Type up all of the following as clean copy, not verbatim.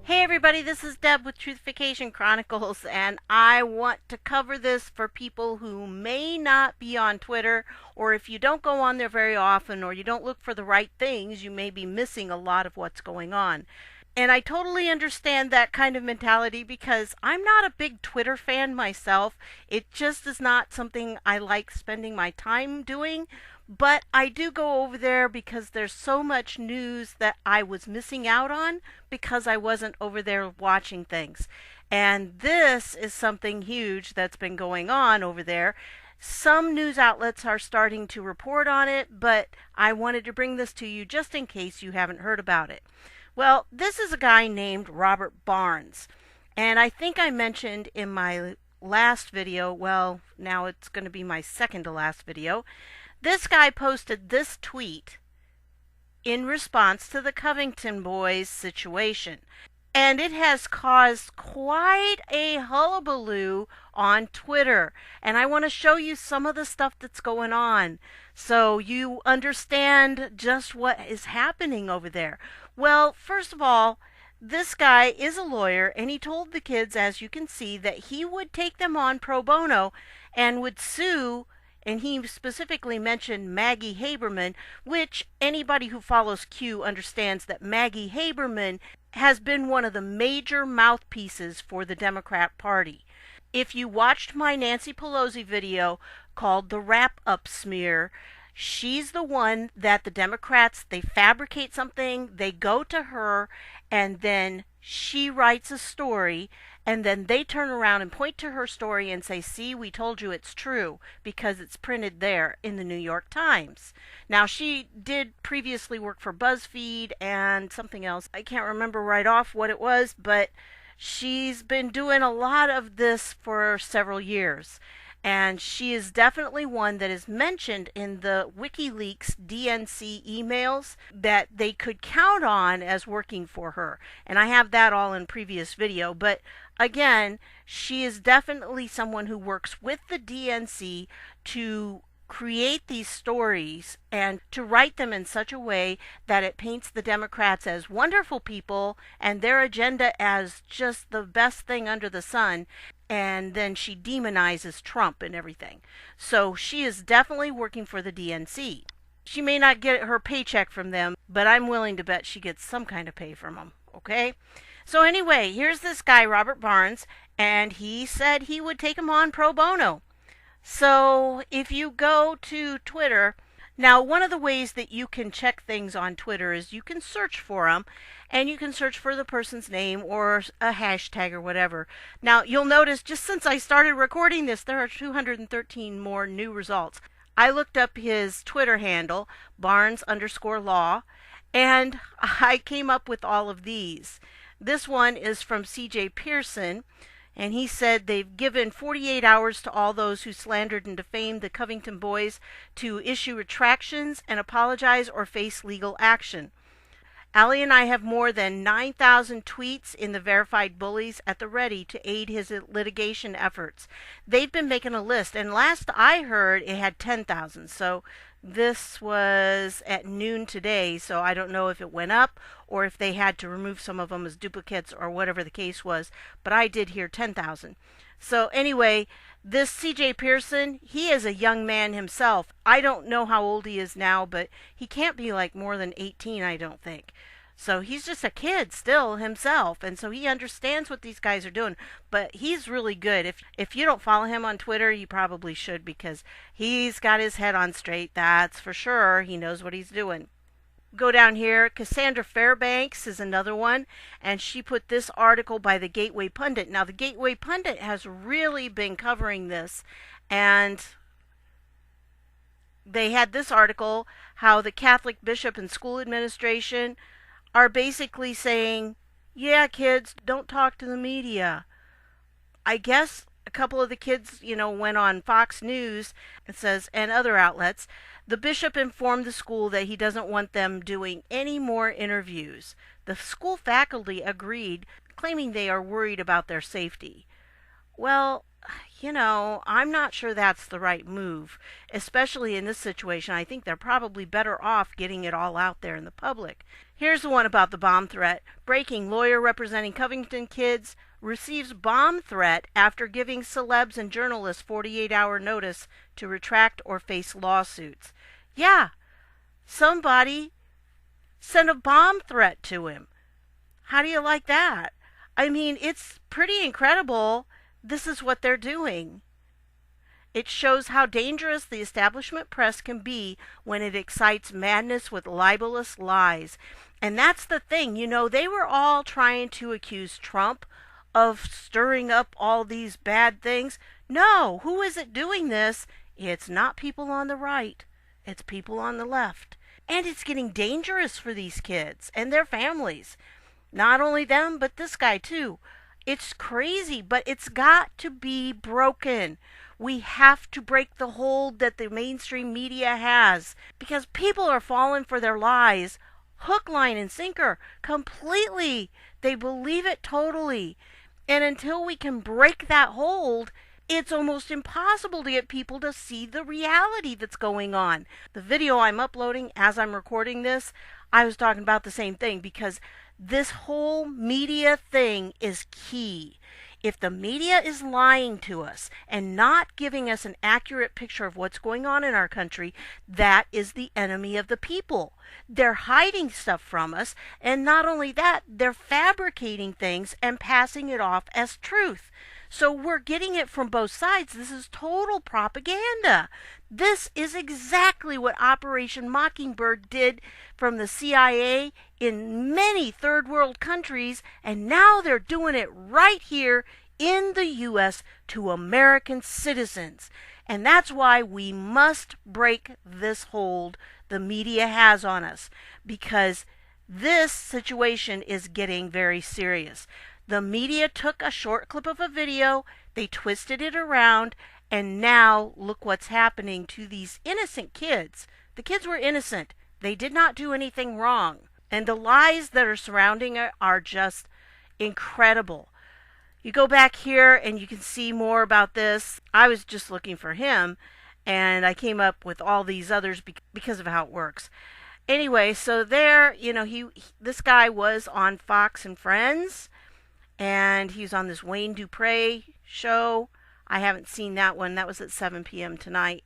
Hey everybody, this is Deb with Truthification Chronicles, and I want to cover this for people who may not be on Twitter, or if you don't go on there very often, or you don't look for the right things, you may be missing a lot of what's going on. And I totally understand that kind of mentality because I'm not a big Twitter fan myself. It just is not something I like spending my time doing. But I do go over there because there's so much news that I was missing out on because I wasn't over there watching things. And this is something huge that's been going on over there. Some news outlets are starting to report on it, but I wanted to bring this to you just in case you haven't heard about it. Well, this is a guy named Robert Barnes. And I think I mentioned in my last video, well, now it's going to be my second to last video, this guy posted this tweet in response to the Covington boys situation. And it has caused quite a hullabaloo on Twitter. And I want to show you some of the stuff that's going on so you understand just what is happening over there. Well, first of all, this guy is a lawyer, and he told the kids, as you can see, that he would take them on pro bono and would sue. And he specifically mentioned Maggie Haberman, which anybody who follows Q understands that Maggie Haberman has been one of the major mouthpieces for the Democrat Party. If you watched my Nancy Pelosi video called The Wrap-Up Smear, she's the one that the Democrats, they fabricate something, they go to her, and then she writes a story, and then they turn around and point to her story and say, see, we told you it's true, because it's printed there in the New York Times. Now, she did previously work for BuzzFeed and something else. I can't remember right off what it was, but she's been doing a lot of this for several years. And she is definitely one that is mentioned in the WikiLeaks DNC emails that they could count on as working for her. And I have that all in previous video. But again, she is definitely someone who works with the DNC to create these stories and to write them in such a way that it paints the Democrats as wonderful people and their agenda as just the best thing under the sun, and then she demonizes Trump and everything. So she is definitely working for the DNC. She may not get her paycheck from them, but I'm willing to bet she gets some kind of pay from them, okay? So anyway, here's this guy, Robert Barnes, and he said he would take him on pro bono. So if you go to Twitter, now one of the ways that you can check things on Twitter is you can search for them, and you can search for the person's name or a hashtag or whatever. Now you'll notice just since I started recording this, there are 213 more new results. I looked up his Twitter handle, Barnes_law, and I came up with all of these. This one is from CJ Pearson. And he said they've given 48 hours to all those who slandered and defamed the Covington boys to issue retractions and apologize or face legal action. Allie and I have more than 9,000 tweets in the verified bullies at the ready to aid his litigation efforts. They've been making a list, and last I heard it had 10,000. So this was at noon today, so I don't know if it went up or if they had to remove some of them as duplicates or whatever the case was, but I did hear 10,000. So anyway, this CJ Pearson, he is a young man himself. I don't know how old he is now, but he can't be like more than 18, I don't think. So he's just a kid still himself, and so he understands what these guys are doing. But he's really good. If you don't follow him on Twitter, you probably should, because he's got his head on straight, that's for sure. He knows what he's doing. Go down here, Cassandra Fairbanks is another one, and she put this article by the Gateway Pundit. Now, the Gateway Pundit has really been covering this, and they had this article, how the Catholic bishop and school administration are basically saying, yeah, kids, don't talk to the media. I guess a couple of the kids, went on Fox News, it says, and other outlets. The bishop informed the school that he doesn't want them doing any more interviews. The school faculty agreed, claiming they are worried about their safety. Well, I'm not sure that's the right move, especially in this situation. I think they're probably better off getting it all out there in the public. Here's the one about the bomb threat. Breaking: lawyer representing Covington kids receives bomb threat after giving celebs and journalists 48-hour notice to retract or face lawsuits. Yeah, somebody sent a bomb threat to him. How do you like that? I mean, it's pretty incredible. This is what they're doing. It shows how dangerous the establishment press can be when it excites madness with libelous lies. And that's the thing, they were all trying to accuse Trump of stirring up all these bad things. No, who is it doing this? It's not people on the right, it's people on the left. And it's getting dangerous for these kids and their families. Not only them, but this guy too. It's crazy, but it's got to be broken. We have to break the hold that the mainstream media has, because people are falling for their lies hook, line, and sinker completely. They believe it totally. And until we can break that hold, it's almost impossible to get people to see the reality that's going on. The video I'm uploading as I'm recording this, I was talking about the same thing, because this whole media thing is key. If the media is lying to us and not giving us an accurate picture of what's going on in our country, that is the enemy of the people. They're hiding stuff from us, and not only that, they're fabricating things and passing it off as truth. So we're getting it from both sides. This is total propaganda. This is exactly what Operation Mockingbird did from the CIA in many third world countries, and now they're doing it right here in the U.S. to American citizens. And that's why we must break this hold the media has on us, because this situation is getting very serious. The media took a short clip of a video, they twisted it around, and now look what's happening to these innocent kids. The kids were innocent. They did not do anything wrong. And the lies that are surrounding it are just incredible. You go back here and you can see more about this. I was just looking for him, and I came up with all these others because of how it works. Anyway, so there, this guy was on Fox and Friends, and he was on this Wayne Dupree show. I haven't seen that one. That was at 7 p.m. tonight.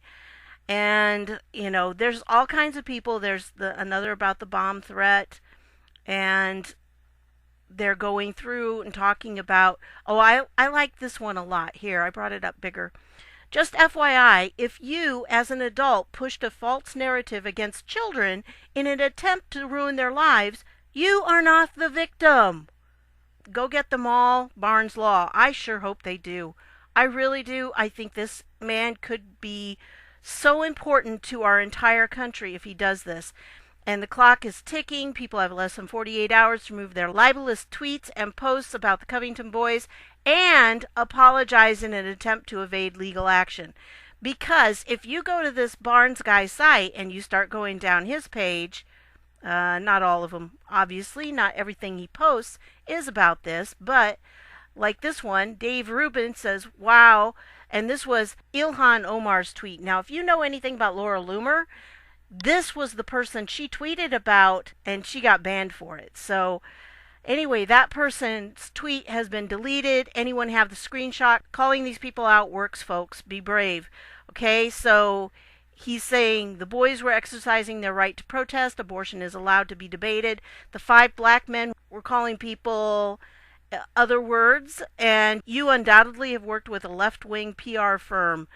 And, there's all kinds of people. There's another about the bomb threat. And they're going through and talking about, I like this one a lot here. I brought it up bigger. Just FYI, if you, as an adult, pushed a false narrative against children in an attempt to ruin their lives, you are not the victim. Go get them all. Barnes Law. I sure hope they do. I really do. I think this man could be so important to our entire country if he does this. And the clock is ticking. People have less than 48 hours to remove their libelous tweets and posts about the Covington boys and apologize in an attempt to evade legal action. Because if you go to this Barnes guy's site and you start going down his page, not all of them, obviously, not everything he posts is about this, but like this one, Dave Rubin says, wow, and this was Ilhan Omar's tweet. Now, if you know anything about Laura Loomer, this was the person she tweeted about, and she got banned for it. So anyway, that person's tweet has been deleted. Anyone have the screenshot? Calling these people out works, folks. Be brave. Okay, so he's saying the boys were exercising their right to protest. Abortion is allowed to be debated. The 5 black men were calling people other words, and you undoubtedly have worked with a left-wing PR firm.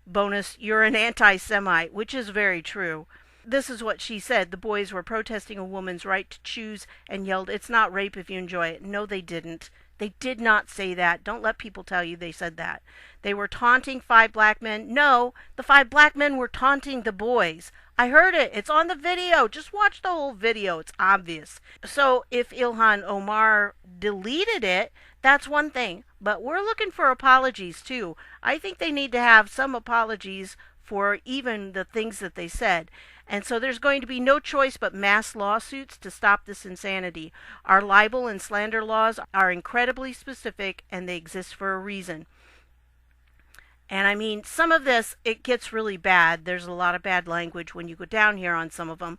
Bonus, you're an anti-Semite, which is very true. This is what she said. The boys were protesting a woman's right to choose and yelled, "It's not rape if you enjoy it." No, they didn't. They did not say that. Don't let people tell you they said that. They were taunting 5 black men. No, the 5 black men were taunting the boys. I heard it. It's on the video. Just watch the whole video. It's obvious. So if Ilhan Omar deleted it, that's one thing. But we're looking for apologies too. I think they need to have some apologies for even the things that they said. And so there's going to be no choice but mass lawsuits to stop this insanity. Our libel and slander laws are incredibly specific, and they exist for a reason. And I mean, some of this, it gets really bad. There's a lot of bad language when you go down here on some of them.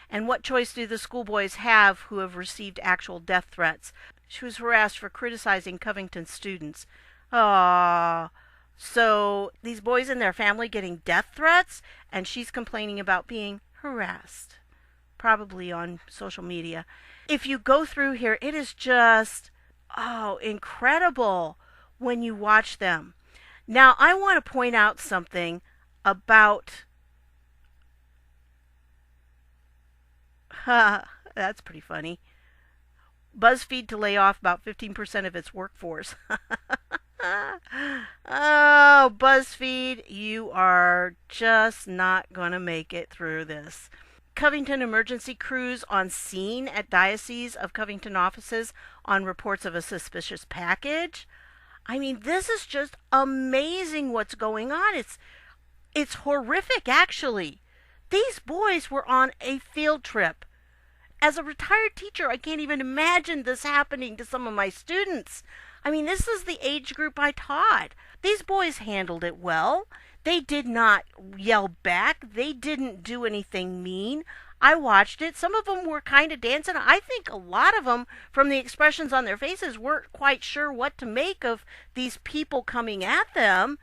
And what choice do the schoolboys have who have received actual death threats? She was harassed for criticizing Covington students. Ah, so these boys and their family getting death threats, and she's complaining about being harassed, probably on social media. If you go through here, it is just, incredible when you watch them. Now, I want to point out something about, that's pretty funny. BuzzFeed to lay off about 15% of its workforce. Oh, BuzzFeed, you are just not going to make it through this. Covington emergency crews on scene at Diocese of Covington offices on reports of a suspicious package. I mean, this is just amazing what's going on. It's horrific, actually. These boys were on a field trip. As a retired teacher, I can't even imagine this happening to some of my students. I mean, this is the age group I taught. These boys handled it well. They did not yell back. They didn't do anything mean. I watched it. Some of them were kind of dancing. I think a lot of them, from the expressions on their faces, weren't quite sure what to make of these people coming at them.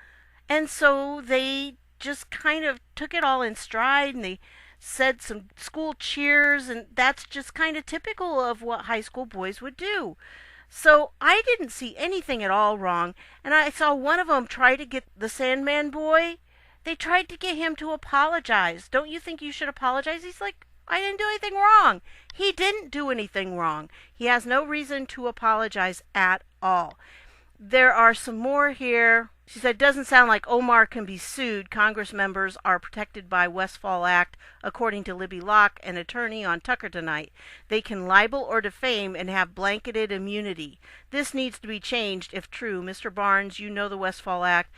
And so they just kind of took it all in stride, and they said some school cheers, and that's just kind of typical of what high school boys would do. So I didn't see anything at all wrong, and I saw one of them try to get the Sandman boy. They tried to get him to apologize. Don't you think you should apologize? He's like, I didn't do anything wrong. He didn't do anything wrong. He has no reason to apologize at all. There are some more here. She said, doesn't sound like Omar can be sued. Congress members are protected by Westfall Act, according to Libby Locke, an attorney on Tucker tonight. They can libel or defame and have blanketed immunity. This needs to be changed if true. Mr. Barnes, you know the Westfall Act.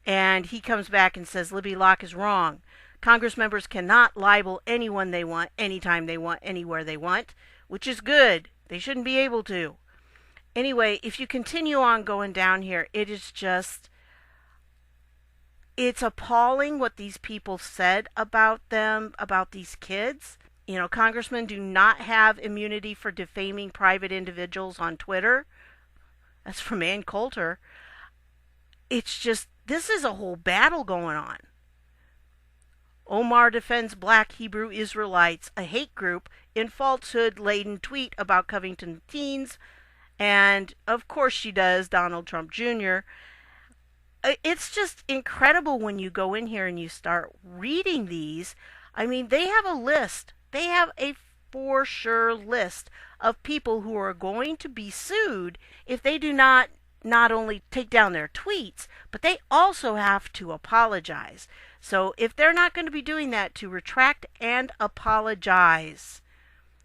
And he comes back and says Libby Locke is wrong. Congress members cannot libel anyone they want, anytime they want, anywhere they want, which is good. They shouldn't be able to. Anyway, if you continue on going down here, it is just, it's appalling what these people said about them, about these kids. You know, congressmen do not have immunity for defaming private individuals on Twitter. That's from Ann Coulter. It's just, this is a whole battle going on. Omar defends Black Hebrew Israelites, a hate group, in falsehood-laden tweet about Covington teens. And, of course she does, Donald Trump Jr. It's just incredible when you go in here and you start reading these. I mean, they have a list. They have a for sure list of people who are going to be sued if they do not only take down their tweets, but they also have to apologize. So if they're not going to be doing that, to retract and apologize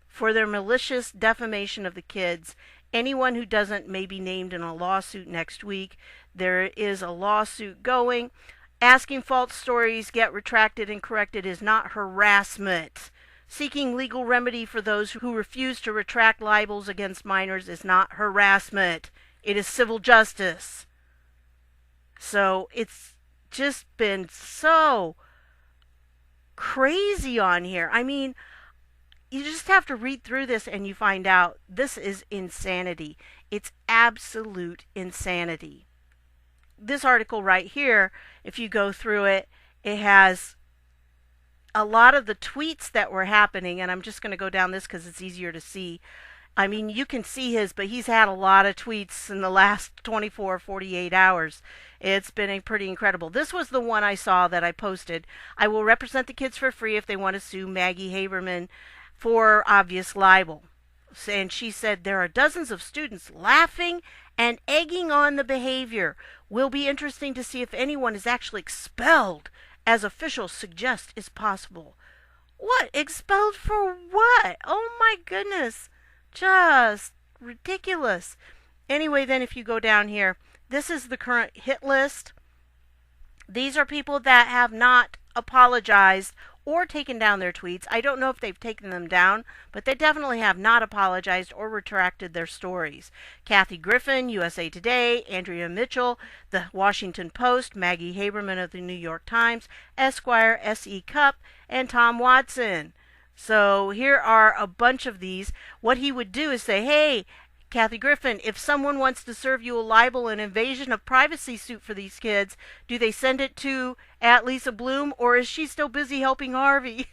for their malicious defamation of the kids. Anyone who doesn't may be named in a lawsuit next week. There is a lawsuit going. Asking false stories get retracted and corrected is not harassment. Seeking legal remedy for those who refuse to retract libels against minors is not harassment. It is civil justice. So it's just been so crazy on here. I mean, you just have to read through this and you find out this is insanity. It's absolute insanity. This article right here, if you go through it, it has a lot of the tweets that were happening, and I'm just going to go down this because it's easier to see. I mean, you can see his, but he's had a lot of tweets in the last 24, 48 hours. It's been pretty incredible. This was the one I saw that I posted. I will represent the kids for free if they want to sue Maggie Haberman for obvious libel. And she said there are dozens of students laughing and egging on the behavior. Will be interesting to see if anyone is actually expelled, as officials suggest is possible. What? Expelled for what? Oh my goodness. Just ridiculous. Anyway, then if you go down here, this is the current hit list. These are people that have not apologized or taken down their tweets. I don't know if they've taken them down, but they definitely have not apologized or retracted their stories. Kathy Griffin, USA Today, Andrea Mitchell, The Washington Post, Maggie Haberman of the New York Times, Esquire, S.E. Cupp, and Tom Watson. So here are a bunch of these. What he would do is say, hey, Kathy Griffin, if someone wants to serve you a libel and invasion of privacy suit for these kids, do they send it to @Lisa Bloom, or is she still busy helping Harvey?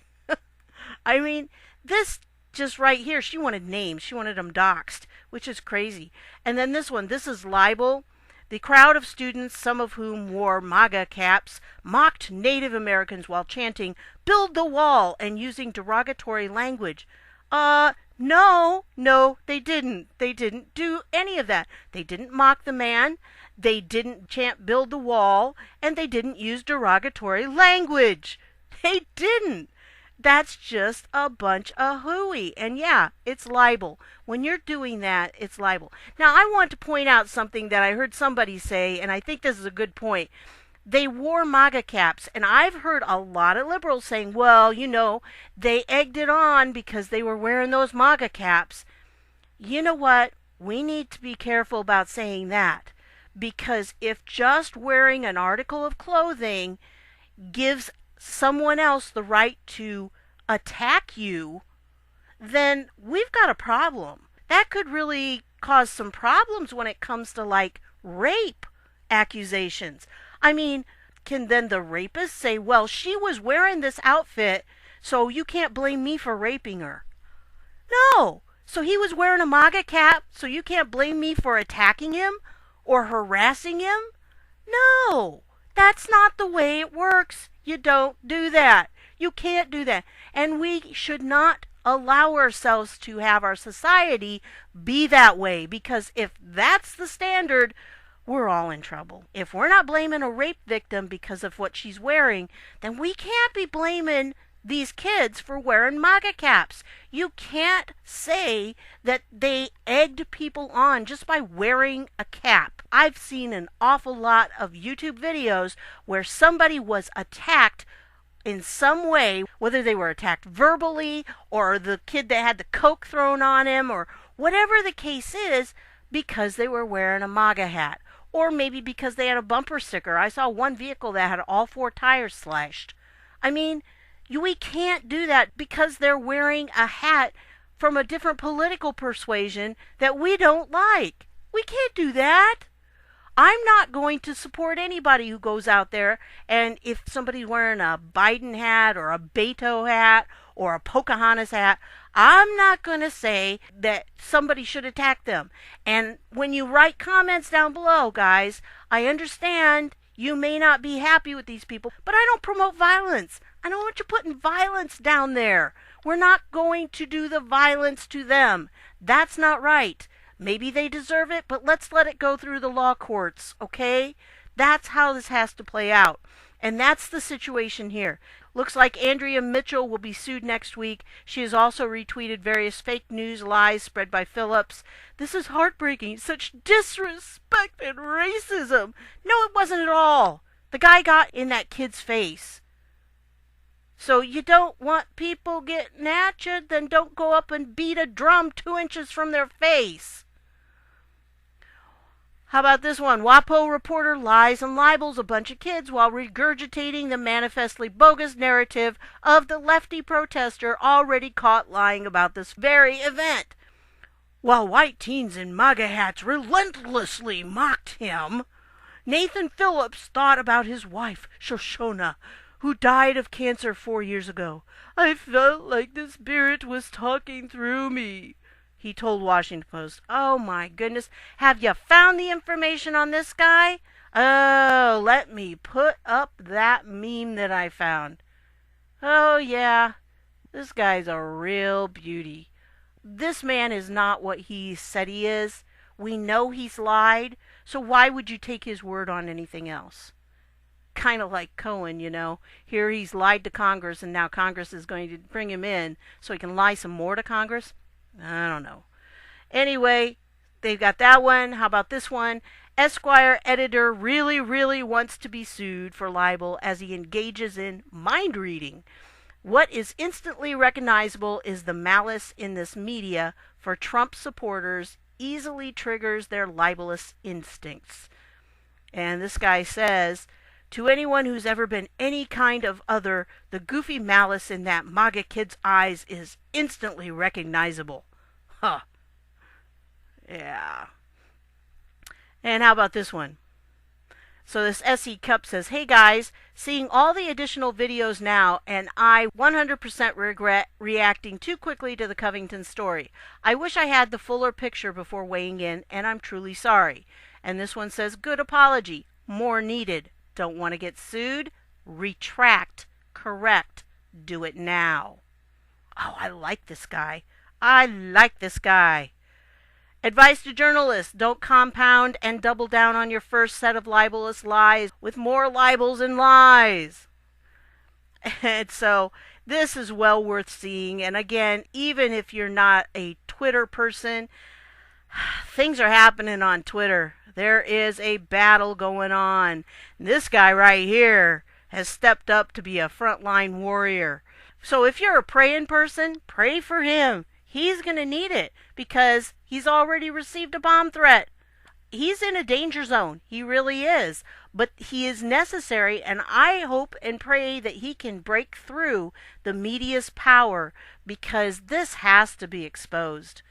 I mean, this just right here, she wanted names. She wanted them doxxed, which is crazy. And then this one, this is libel. The crowd of students, some of whom wore MAGA caps, mocked Native Americans while chanting, "Build the wall," and using derogatory language. No, they didn't. They didn't do any of that. They didn't mock the man. They didn't chant "build the wall," and they didn't use derogatory language. They didn't. That's just a bunch of hooey. And yeah, it's libel. When you're doing that, it's libel. Now, I want to point out something that I heard somebody say, and I think this is a good point. They wore MAGA caps, and I've heard a lot of liberals saying, well, you know, they egged it on because they were wearing those MAGA caps. You know what? We need to be careful about saying that, because if just wearing an article of clothing gives someone else the right to attack you, then we've got a problem. That could really cause some problems when it comes to, like, rape accusations. I mean, can then the rapist say, well, she was wearing this outfit, so you can't blame me for raping her? No. So he was wearing a MAGA cap, so you can't blame me for attacking him or harassing him? No. That's not the way it works. You don't do that. You can't do that. And we should not allow ourselves to have our society be that way, because if that's the standard, we're all in trouble. If we're not blaming a rape victim because of what she's wearing, then we can't be blaming these kids for wearing MAGA caps. You can't say that they egged people on just by wearing a cap. I've seen an awful lot of YouTube videos where somebody was attacked in some way, whether they were attacked verbally or the kid that had the Coke thrown on him or whatever the case is, because they were wearing a MAGA hat. Or maybe because they had a bumper sticker. I saw one vehicle that had all 4 tires slashed. I mean, we can't do that because they're wearing a hat from a different political persuasion that we don't like. We can't do that. I'm not going to support anybody who goes out there, and if somebody's wearing a Biden hat or a Beto hat or a Pocahontas hat, I'm not going to say that somebody should attack them. And when you write comments down below, guys, I understand you may not be happy with these people, but I don't promote violence. I don't want you putting violence down there. We're not going to do the violence to them. That's not right. Maybe they deserve it, but let's let it go through the law courts, okay? That's how this has to play out. And that's the situation here. Looks like Andrea Mitchell will be sued next week. She has also retweeted various fake news lies spread by Phillips. This is heartbreaking. Such disrespect and racism. No, it wasn't at all. The guy got in that kid's face. So you don't want people getting at you, then don't go up and beat a drum 2 inches from their face. How about this one? WAPO reporter lies and libels a bunch of kids while regurgitating the manifestly bogus narrative of the lefty protester already caught lying about this very event. While white teens in MAGA hats relentlessly mocked him, Nathan Phillips thought about his wife, Shoshona, who died of cancer 4 years ago. I felt like the Spirit was talking through me, he told Washington Post. Oh my goodness. Have you found the information on this guy? Oh, let me put up that meme that I found. Oh yeah, this guy's a real beauty. This man is not what he said he is. We know he's lied, so why would you take his word on anything else? Kind of like Cohen, you know. Here he's lied to Congress, and now Congress is going to bring him in so he can lie some more to Congress. I don't know. Anyway, they've got that one. How about this one? Esquire editor really wants to be sued for libel as he engages in mind reading. What is instantly recognizable is the malice in this media for Trump supporters easily triggers their libelous instincts. And this guy says, to anyone who's ever been any kind of other, the goofy malice in that MAGA kid's eyes is instantly recognizable. Huh. Yeah. And how about this one? So this SE Cup says, hey guys, seeing all the additional videos now, and I 100% regret reacting too quickly to the Covington story. I wish I had the fuller picture before weighing in, and I'm truly sorry. And this one says, good apology, more needed. Don't want to get sued? Retract, correct, do it now. Oh, I like this guy. I like this guy. Advice to journalists, don't compound and double down on your first set of libelous lies with more libels and lies. And so this is well worth seeing. And again, even if you're not a Twitter person, things are happening on Twitter. There is a battle going on. And this guy right here has stepped up to be a frontline warrior. So if you're a praying person, pray for him. He's going to need it because he's already received a bomb threat. He's in a danger zone. He really is. But he is necessary, and I hope and pray that he can break through the media's power because this has to be exposed.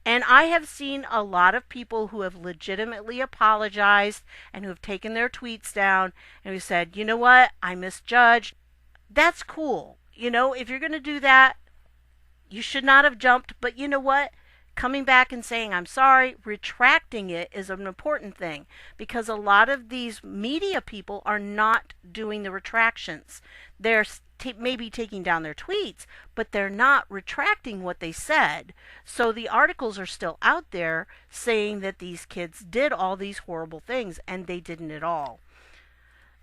And I have seen a lot of people who have legitimately apologized and who have taken their tweets down and who said, you know what, I misjudged. That's cool. You know, if you're going to do that, you should not have jumped, but you know what? Coming back and saying, I'm sorry, retracting it is an important thing because a lot of these media people are not doing the retractions. They're maybe taking down their tweets, but they're not retracting what they said. So the articles are still out there saying that these kids did all these horrible things, and they didn't at all.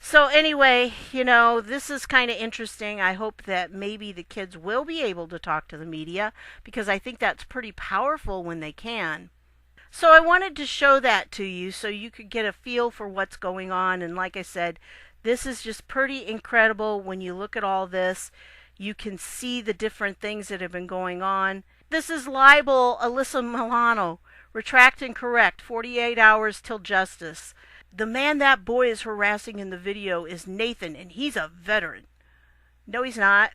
So anyway, you know, this is kind of interesting. I hope that maybe the kids will be able to talk to the media because I think that's pretty powerful when they can. So I wanted to show that to you so you could get a feel for what's going on. And like I said, this is just pretty incredible. When you look at all this, you can see the different things that have been going on. This is libel Alyssa Milano. Retract and correct, 48 hours till justice. The man that boy is harassing in the video is Nathan, and he's a veteran. No, he's not.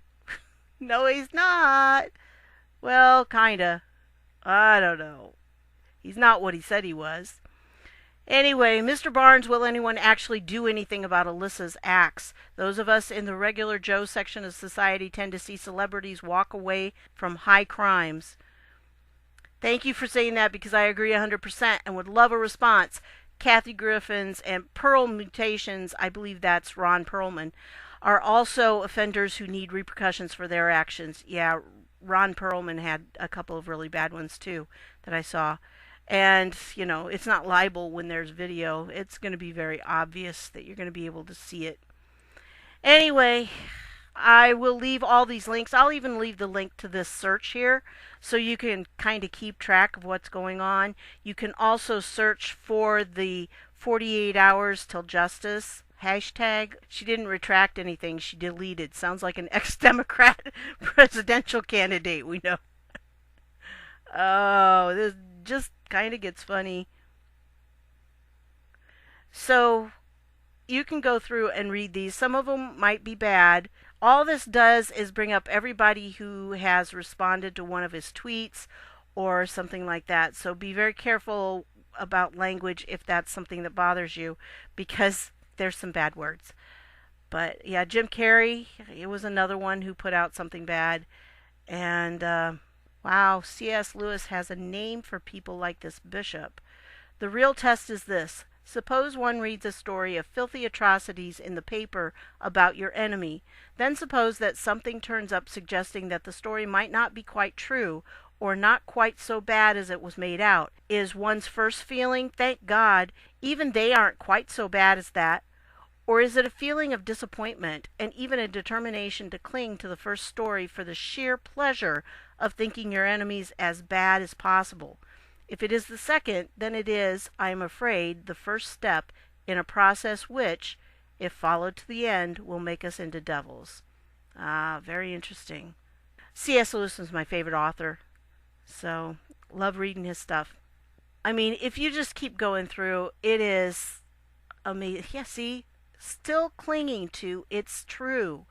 No, he's not. Well, kinda. I don't know. He's not what he said he was. Anyway, Mr. Barnes, will anyone actually do anything about Alyssa's acts? Those of us in the regular Joe section of society tend to see celebrities walk away from high crimes. Thank you for saying that because I agree 100% and would love a response. Kathy Griffins and Pearl Mutations, I believe that's Ron Perlman, are also offenders who need repercussions for their actions. Yeah, Ron Perlman had a couple of really bad ones too that I saw. And, you know, it's not libel when there's video. It's going to be very obvious that you're going to be able to see it. Anyway, I will leave all these links. I'll even leave the link to this search here so you can kind of keep track of what's going on. You can also search for the 48 hours till justice hashtag. She didn't retract anything. She deleted. Sounds like an ex-Democrat presidential candidate we know. Oh, this just kind of gets funny. So you can go through and read these. Some of them might be bad. All this does is bring up everybody who has responded to one of his tweets or something like that. So be very careful about language if that's something that bothers you because there's some bad words. But yeah, Jim Carrey, it was another one who put out something bad. And wow, C.S. Lewis has a name for people like this bishop. The real test is this. Suppose one reads a story of filthy atrocities in the paper about your enemy. Then suppose that something turns up suggesting that the story might not be quite true or not quite so bad as it was made out. Is one's first feeling, thank God, even they aren't quite so bad as that? Or is it a feeling of disappointment and even a determination to cling to the first story for the sheer pleasure of thinking your enemies as bad as possible? If it is the second, then it is, I am afraid, the first step in a process which, if followed to the end, will make us into devils. Very interesting. C.S. Lewis is my favorite author, so love reading his stuff. I mean, if you just keep going through, it is amazing. Yeah, see, still clinging to it's true.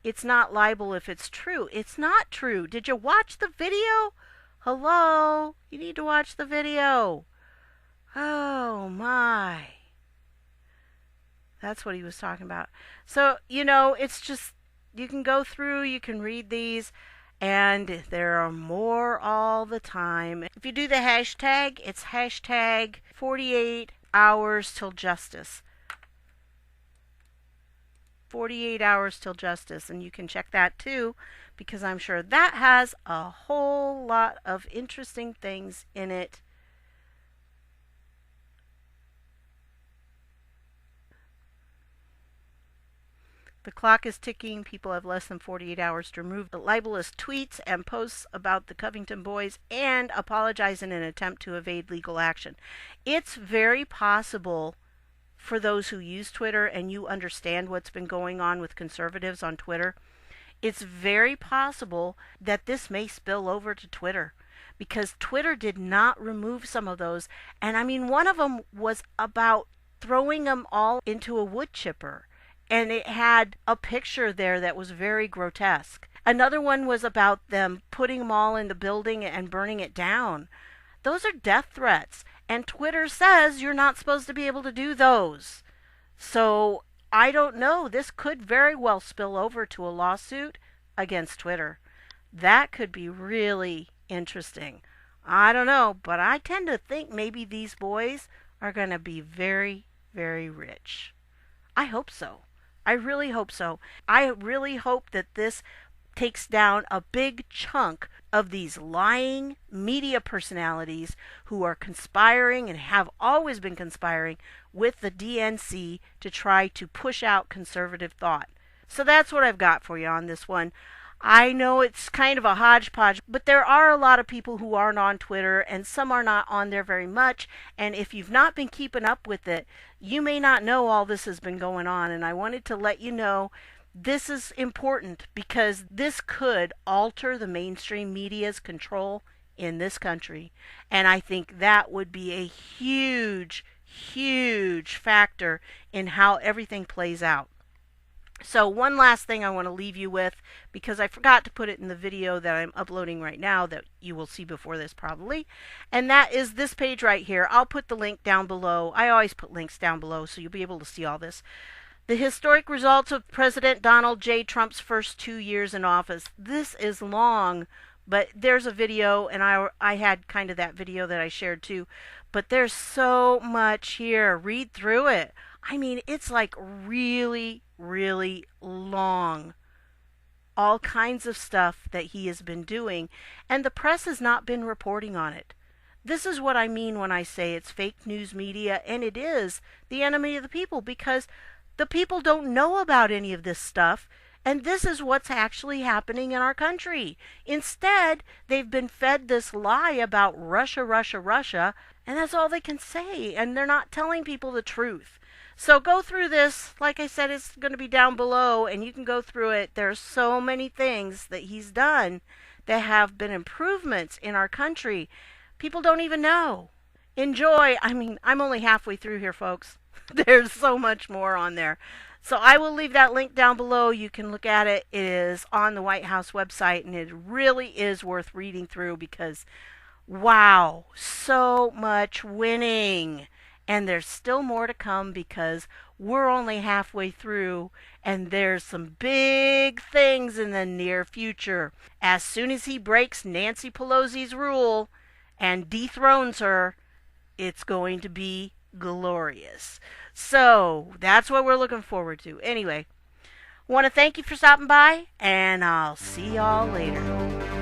It's not libel if it's true. It's not true. Did you watch the video? Hello? You need to watch the video. Oh my. That's what he was talking about. So, it's just, you can go through, you can read these, and there are more all the time. If you do the hashtag, it's hashtag 48 hours till justice. 48 hours till justice, and you can check that too, because I'm sure that has a whole lot of interesting things in it. The clock is ticking. People have less than 48 hours to remove the libelous tweets and posts about the Covington boys and apologize in an attempt to evade legal action. It's very possible, for those who use Twitter and you understand what's been going on with conservatives on Twitter, it's very possible that this may spill over to Twitter, because Twitter did not remove some of those. And I mean, one of them was about throwing them all into a wood chipper, and it had a picture there that was very grotesque. Another one was about them putting them all in the building and burning it down. Those are death threats, and Twitter says you're not supposed to be able to do those. So I don't know. This could very well spill over to a lawsuit against Twitter. That could be really interesting. I don't know, but I tend to think maybe these boys are going to be very, very rich. I hope so. I really hope so. I really hope that this takes down a big chunk of these lying media personalities who are conspiring and have always been conspiring with the DNC to try to push out conservative thought. So that's what I've got for you on this one. I know it's kind of a hodgepodge, but there are a lot of people who aren't on Twitter, and some are not on there very much. And if you've not been keeping up with it, you may not know all this has been going on. And I wanted to let you know this is important, because this could alter the mainstream media's control in this country. And I think that would be a huge, huge factor in how everything plays out. So one last thing I want to leave you with, because I forgot to put it in the video that I'm uploading right now that you will see before this probably, and that is this page right here. I'll put the link down below. I always put links down below so you'll be able to see all this. The historic results of President Donald J. Trump's first 2 years in office. This is long, but there's a video, and I had kind of that video that I shared too, but there's so much here. Read through it. I mean, it's like really, really long. All kinds of stuff that he has been doing, and the press has not been reporting on it. This is what I mean when I say it's fake news media, and it is the enemy of the people, because the people don't know about any of this stuff, and this is what's actually happening in our country. Instead, they've been fed this lie about Russia, Russia, Russia, and that's all they can say, and they're not telling people the truth. So go through this. Like I said, it's going to be down below, and you can go through it. There's so many things that he's done that have been improvements in our country. People don't even know. Enjoy. I mean, I'm only halfway through here, folks. There's so much more on there. So I will leave that link down below. You can look at it. It is on the White House website, and it really is worth reading through, because, wow, so much winning. And there's still more to come, because we're only halfway through, and there's some big things in the near future. As soon as he breaks Nancy Pelosi's rule and dethrones her, it's going to be glorious. So that's what we're looking forward to. Anyway, want to thank you for stopping by, and I'll see y'all later.